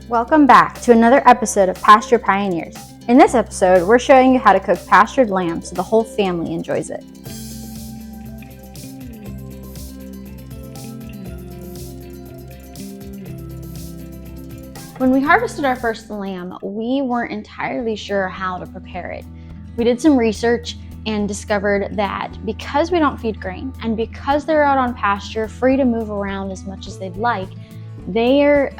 Welcome back to another episode of Pasture Pioneers. In this episode, we're showing you how to cook pastured lamb so the whole family enjoys it. When we harvested our first lamb, we weren't entirely sure how to prepare it. We did some research and discovered that because we don't feed grain and because they're out on pasture, free to move around as much as they'd like, their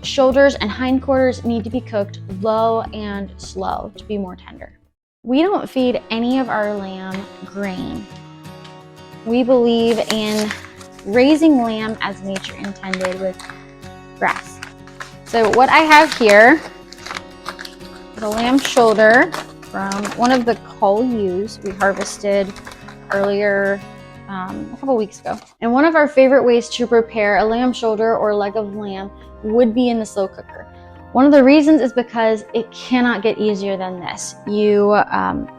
shoulders and hindquarters need to be cooked low and slow to be more tender. We don't feed any of our lamb grain. We believe in raising lamb as nature intended with grass. So what I have here is a lamb shoulder from one of the cull ewes we harvested earlier a couple weeks ago. And one of our favorite ways to prepare a lamb shoulder or leg of lamb would be in the slow cooker. One of the reasons is because it cannot get easier than this. You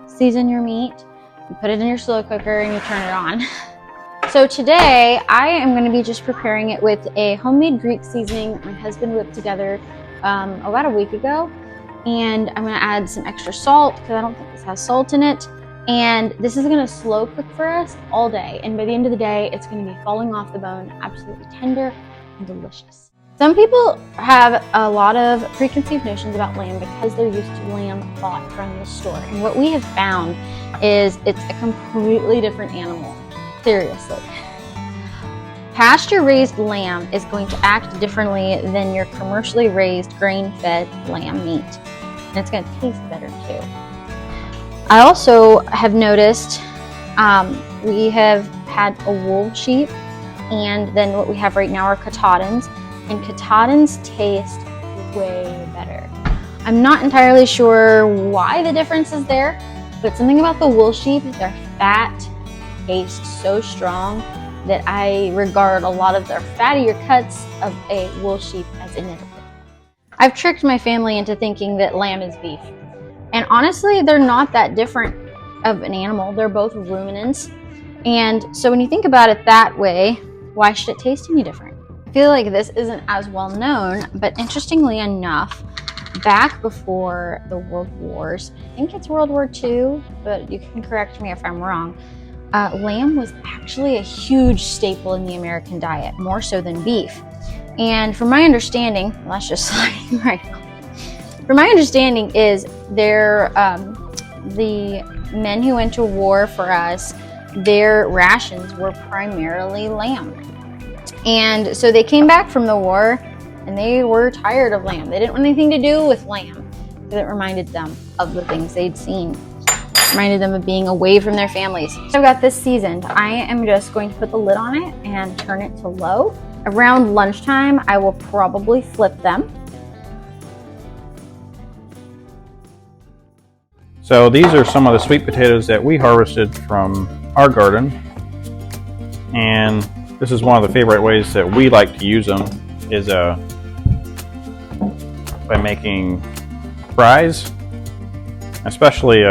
season your meat, you put it in your slow cooker, and you turn it on. So today I am going to be just preparing it with a homemade Greek seasoning that my husband whipped together about a week ago. And I'm going to add some extra salt because I don't think this has salt in it. And this is going to slow cook for us all day. And by the end of the day, it's going to be falling off the bone, absolutely tender and delicious. Some people have a lot of preconceived notions about lamb because they're used to lamb bought from the store. And what we have found is it's a completely different animal. Seriously. Pasture-raised lamb is going to act differently than your commercially raised grain-fed lamb meat. And it's going to taste better too. I also have noticed we have had a wool sheep, and then what we have right now are Katahdins, and Katahdins taste way better. I'm not entirely sure why the difference is there, but something about the wool sheep, their fat tastes so strong that I regard a lot of their fattier cuts of a wool sheep as inedible. I've tricked my family into thinking that lamb is beef. And honestly, they're not that different of an animal. They're both ruminants. And so when you think about it that way, why should it taste any different? I feel like this isn't as well known, but interestingly enough, back before the World Wars, I think it's World War II, but you can correct me if I'm wrong, lamb was actually a huge staple in the American diet, more so than beef. And from my understanding, let's just slide right on. From my understanding is the men who went to war for us, their rations were primarily lamb. And so they came back from the war and they were tired of lamb. They didn't want anything to do with lamb because it reminded them of the things they'd seen. Reminded them of being away from their families. So I've got this seasoned. I am just going to put the lid on it and turn it to low. Around lunchtime, I will probably flip them. So these are some of the sweet potatoes that we harvested from our garden. And this is one of the favorite ways that we like to use them is by making fries. Especially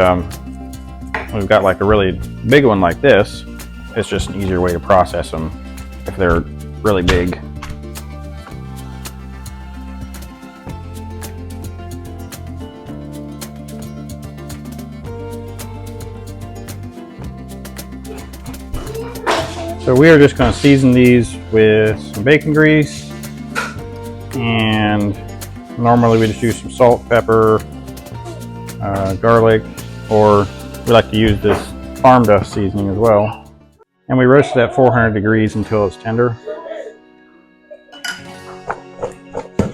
we've got like a really big one like this. It's just an easier way to process them if they're really big. So we are just going to season these with some bacon grease, and normally we just use some salt, pepper, garlic, or we like to use this farm dust seasoning as well. And we roast it at 400 degrees until it's tender.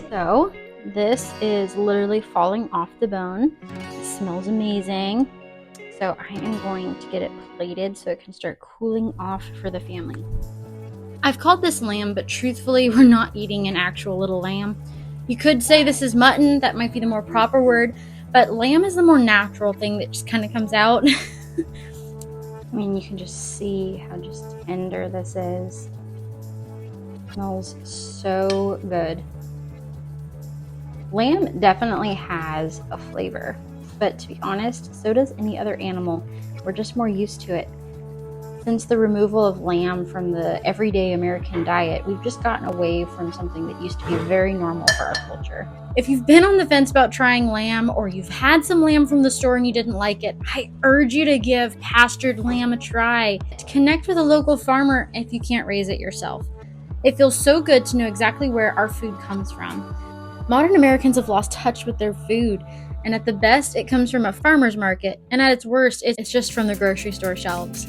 So this is literally falling off the bone. It smells amazing. So I am going to get it plated so it can start cooling off for the family. I've called this lamb, but truthfully, we're not eating an actual little lamb. You could say this is mutton, that might be the more proper word, but lamb is the more natural thing that just kind of comes out. I mean, you can just see how just tender this is. It smells so good. Lamb definitely has a flavor, but to be honest, so does any other animal. We're just more used to it. Since the removal of lamb from the everyday American diet, we've just gotten away from something that used to be very normal for our culture. If you've been on the fence about trying lamb, or you've had some lamb from the store and you didn't like it, I urge you to give pastured lamb a try. Connect with a local farmer if you can't raise it yourself. It feels so good to know exactly where our food comes from. Modern Americans have lost touch with their food, and at the best, it comes from a farmer's market, and at its worst, it's just from the grocery store shelves.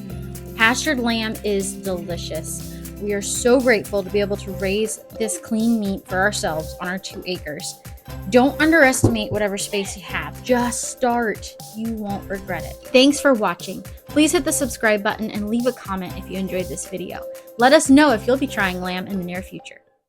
Pastured lamb is delicious. We are so grateful to be able to raise this clean meat for ourselves on our 2 acres. Don't underestimate whatever space you have. Just start. You won't regret it. Thanks for watching. Please hit the subscribe button and leave a comment if you enjoyed this video. Let us know if you'll be trying lamb in the near future.